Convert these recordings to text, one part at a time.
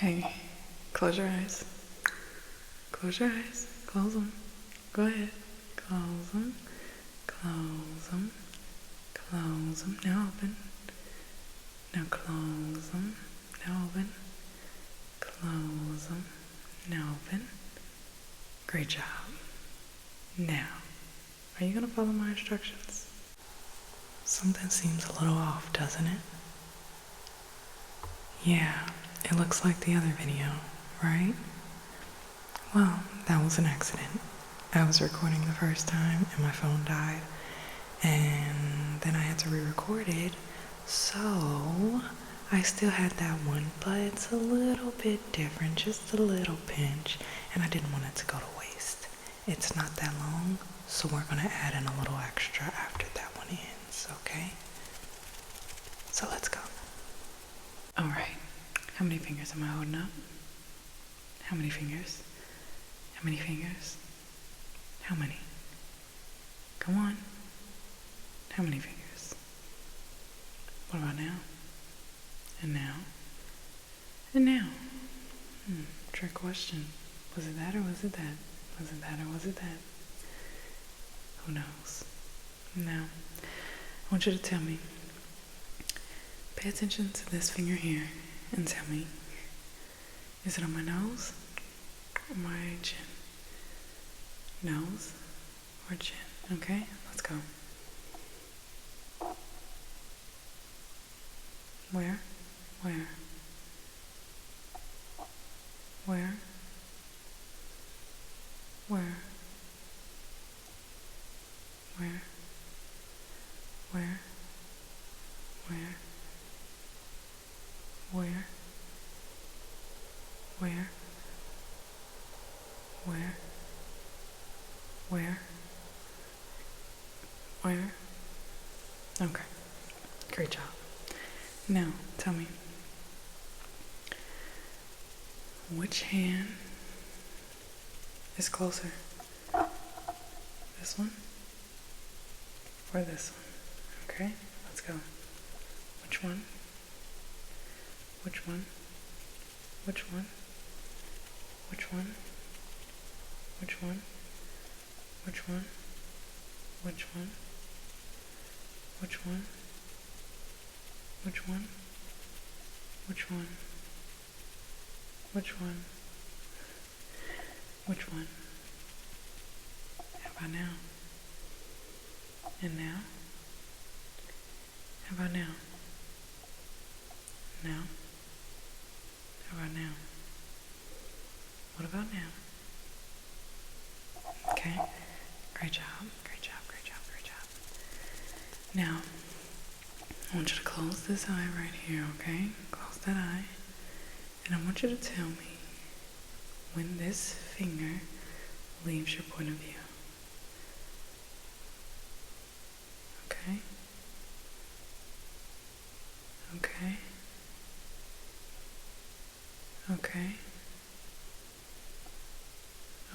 Hey, close your eyes. Close your eyes. Close them. Go ahead. Close them. Close them. Close them. Now open. Now close them. Now open. Close them. Now open. Great job. Now, are you going to follow my instructions? Something seems a little off, doesn't it? Yeah, it looks like the other video, right? Well, that was an accident. I was recording the first time and my phone died, and then I had to re-record it, so I still had that one, but it's a little bit different, just a little pinch, and I didn't want it to go to waste. It's not that long, so we're gonna add in a little extra after that one ends, okay? So let's go. Alright, how many fingers am I holding up? How many fingers? How many fingers? How many? Come on. How many fingers? What about now? And now? And now? Trick question. Was it that or was it that? Was it that or was it that? Who knows? Now, I want you to tell me. Pay attention to this finger here and tell me, is it on my nose or my chin? Nose or chin? Okay, let's go. Where? Where? Where? Where? Where? Where? Where? Where? Where? Where? Where? Where? Okay. Great job. Now, tell me, which hand is closer? This one or this one? Okay, let's go. Which one? Which one? Which one? Which one? Which one? Which one? Which one? Which one? Which one? Which one? Which one? Which one? How about now? And now? How about now? Now? How about now? What about now? Okay. Great job. Great job. Great job. Great job. Now, I want you to close this eye right here, okay? Close that eye. And I want you to tell me when this finger leaves your point of view. Okay? Okay? Okay?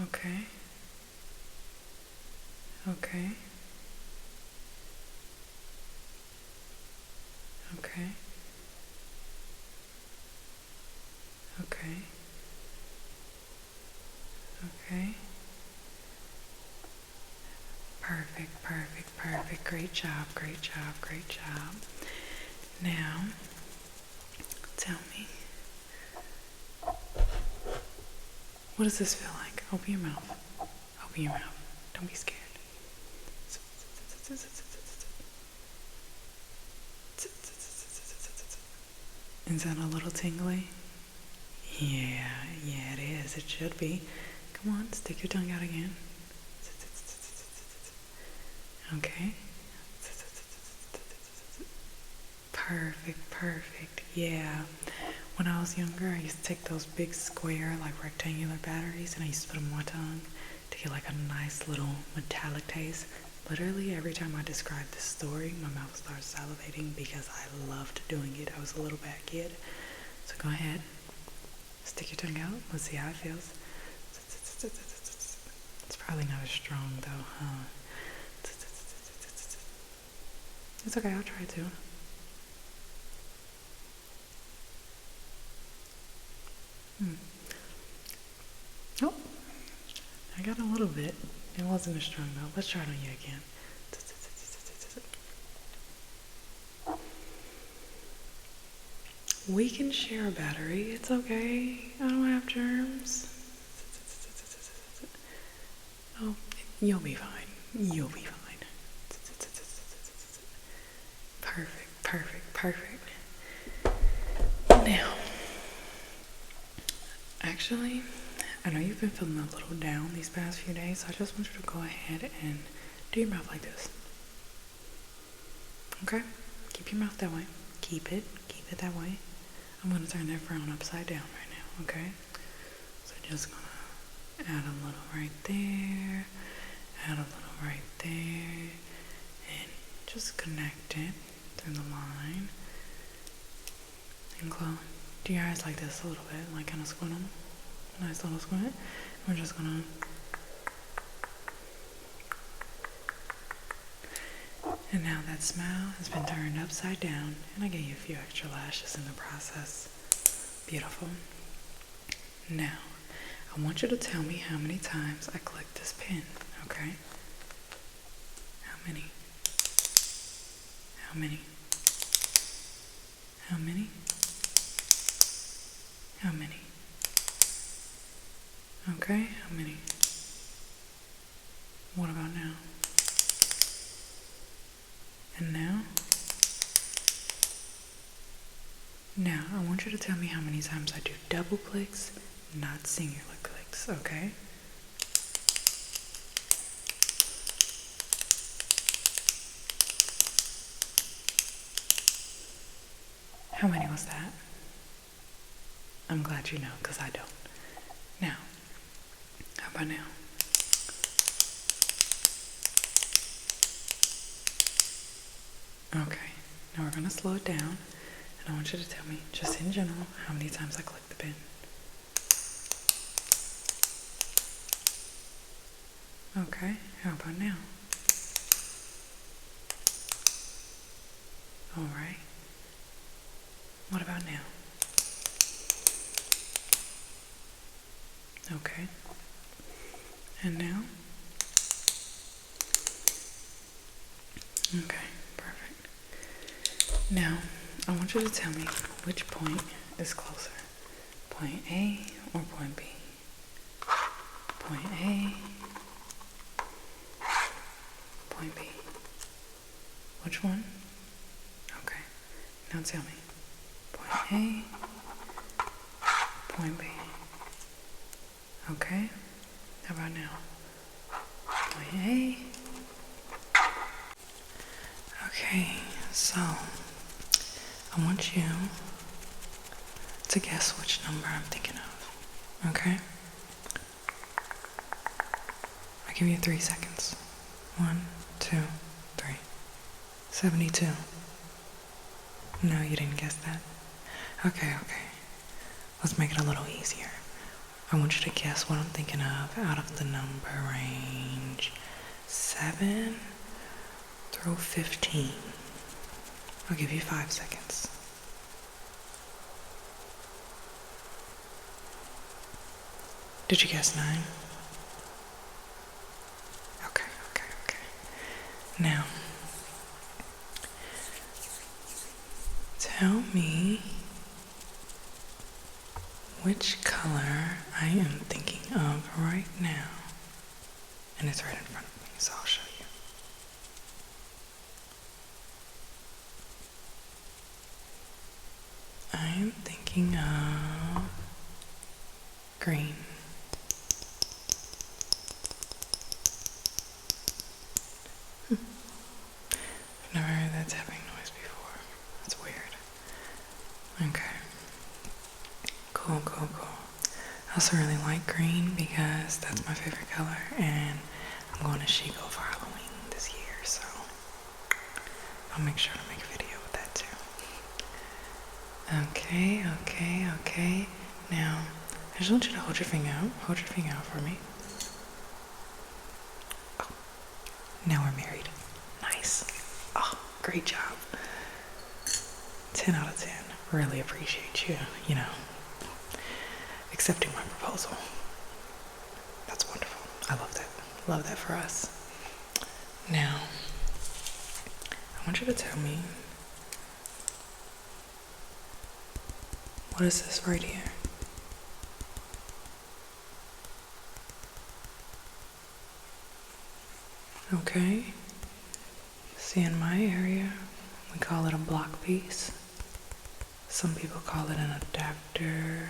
Okay? Okay? Okay? Okay? Okay? Perfect, perfect, perfect. Great job, great job, great job. Now, tell me, what does this feel like? Open your mouth. Open your mouth. Don't be scared. Is that a little tingly? Yeah, it is. It should be. Come on, stick your tongue out again. Okay. Perfect, perfect. Yeah. When I was younger, I used to take those big square, like rectangular batteries, and I used to put them on my tongue to get like a nice little metallic taste. Literally, every time I describe this story, my mouth starts salivating because I loved doing it. I was a little bad kid. So go ahead, stick your tongue out. Let's see how it feels. It's probably not as strong though, huh? It's okay, I'll try to. Hmm. Oh, I got a little bit. It wasn't as strong though. Let's try it on you again. We can share a battery. It's okay. I don't have germs. Oh, you'll be fine. You'll be fine. Perfect, perfect, perfect. Now, actually, I know you've been feeling a little down these past few days, so I just want you to go ahead and do your mouth like this. Okay? Keep your mouth that way. Keep it that way. I'm gonna turn that frown upside down right now, okay? So just gonna add a little right there, add a little right there, and just connect it through the line. And close. Do your eyes like this a little bit, like kind of squint them. A nice little squint. We're just gonna and now that smile has been turned upside down, and I gave you a few extra lashes in the process. Beautiful. Now, I want you to tell me how many times I clicked this pen, okay? How many? How many? How many? How many? Okay, how many? What about now? And now? Now, I want you to tell me how many times I do double clicks, not singular clicks, okay? How many was that? I'm glad you know, because I don't. Now, how about now? Okay, now we're going to slow it down, and I want you to tell me, just in general, how many times I click the pen. Okay, how about now? Alright. What about now? Okay. And now? Okay, perfect. Now, I want you to tell me which point is closer. Point A or point B? Point A, point B. Which one? Okay. Now tell me. Point A, point B. Okay. How about now? Point A. Okay, so I want you to guess which number I'm thinking of. Okay? I'll give you 3 seconds. 1, 2, 3. 72. No, you didn't guess that. Okay. Let's make it a little easier. I want you to guess what I'm thinking of out of the number range 7 through 15. I'll give you 5 seconds. Did you guess 9? Okay. Now, tell me which color I am thinking of right now. And it's right in front of me, so I'll show you. I am thinking of green. I've never heard that tapping noise before. That's weird. Okay. Cool. I also really like green because that's my favorite color, and I'm going to Chico for Halloween this year, so I'll make sure to make a video with that too. Okay. Now, I just want you to hold your finger out. Hold your finger out for me. Oh, now we're married. Nice. Oh, great job. 10 out of 10. Really appreciate you, accepting my proposal. That's wonderful. I love that. Love that for us. Now, I want you to tell me, what is this right here? Okay. See, in my area, we call it a block piece. Some people call it an adapter.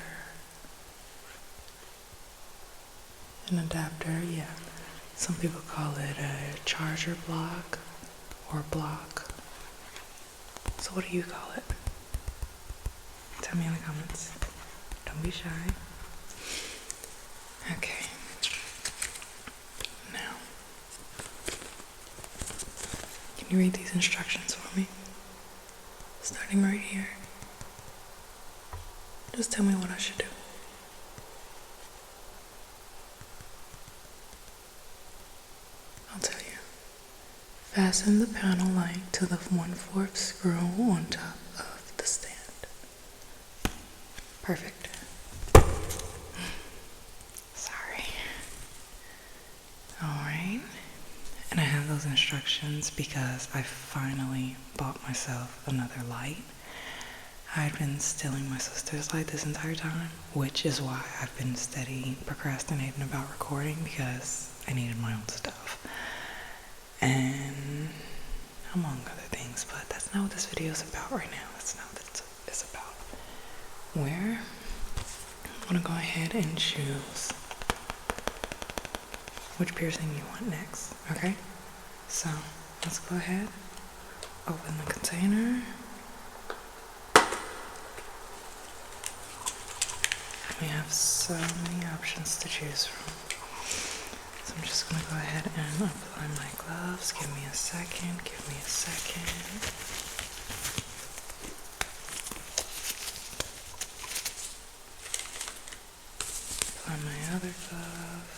An adapter, yeah. Some people call it a charger block or block. So what do you call it? Tell me in the comments. Don't be shy. Okay. Now, can you read these instructions for me? Starting right here. Just tell me what I should do. I'll tell you. Fasten the panel light to the 1/4 screw on top of the stand. Perfect. Sorry. Alright. And I have those instructions because I finally bought myself another light. I'd been stealing my sister's light this entire time, which is why I've been steady procrastinating about recording, because I needed my own stuff. And among other things, but that's not what this video is about right now. That's not what it's about. Where I'm gonna go ahead and choose which piercing you want next, okay? So let's go ahead, open the container. We have so many options to choose from. So I'm just gonna go ahead and apply my gloves. Give me a second, Apply my other glove.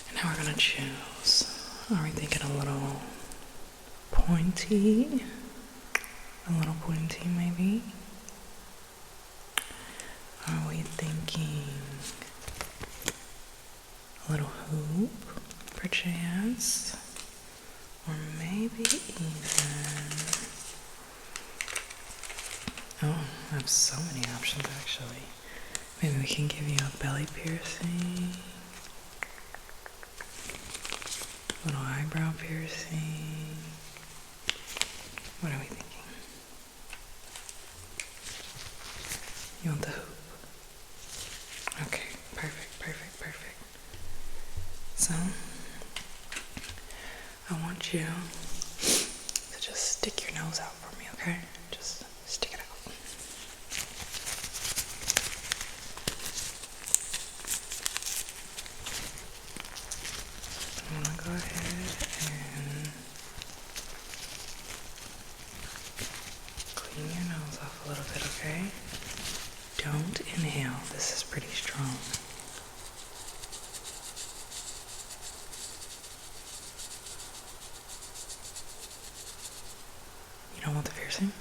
And now we're gonna choose. Are we thinking a little pointy? A little pointy maybe? Are we thinking a little hoop, perchance? Or maybe even... Oh, I have so many options actually. Maybe we can give you a belly piercing. Little eyebrow piercing. What are we thinking? You want the hoop? Okay, perfect. So, I want you to just stick your nose out for me, okay? Just stick it out. I'm gonna go ahead and clean your nose off a little bit, okay? Don't inhale, this is pretty strong. You don't want the piercing?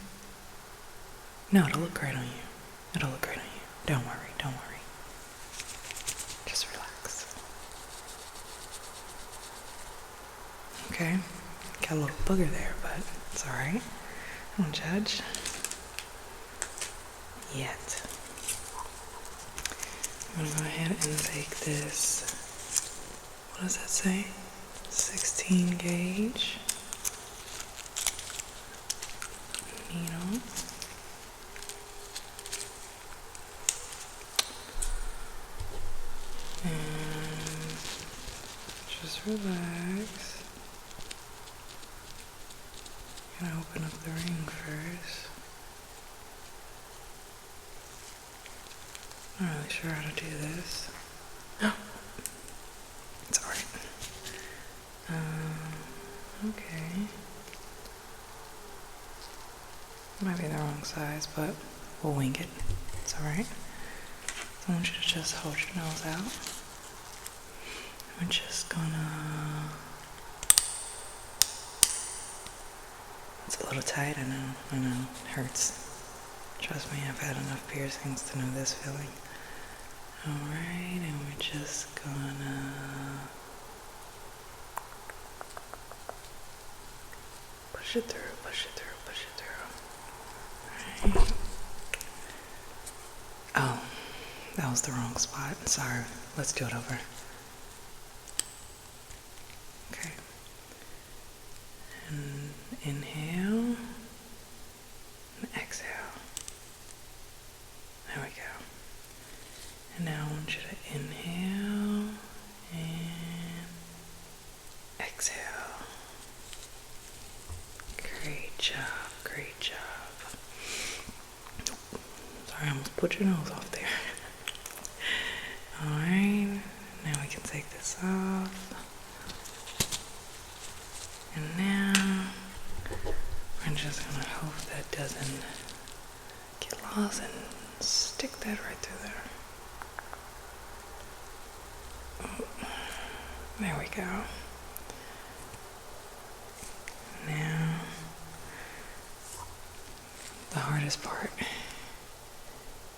No, it'll look great on you. Don't worry. Just relax. Okay? Got a little booger there, but it's alright. I won't judge. Yet. I'm gonna go ahead and take this, what does that say? 16 gauge needle. And just relax. Gonna open up the ring first. I'm not really sure how to do this. No. It's alright. Okay. Might be the wrong size, but we'll wing it. It's alright. I want you to just hold your nose out. we're just gonna... It's a little tight, I know, it hurts. Trust me, I've had enough piercings to know this feeling. Alright, and we're just gonna push it through, push it through, push it through. Alright. Oh, that was the wrong spot. Sorry. Let's do it over. Okay. And inhale and exhale. There we go. And now I want you to inhale and exhale. Great job, great job. Sorry, I almost put your nose off there. Alright, now we can take this off. And now we're just gonna hope that doesn't get lost and stick that right through there. There we go. Now, the hardest part,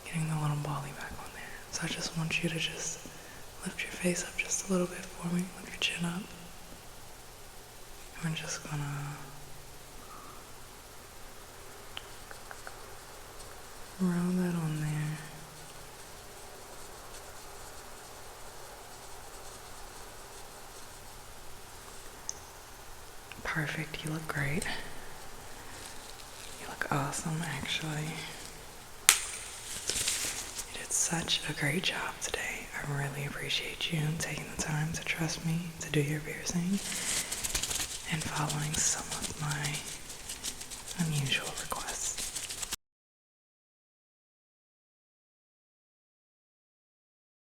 getting the little bally back on there. So I just want you to just lift your face up just a little bit for me. Lift your chin up. And we're just gonna roll that on there. Perfect, you look great. You look awesome, actually. You did such a great job today. I really appreciate you taking the time to trust me to do your piercing and following some of my unusual requests.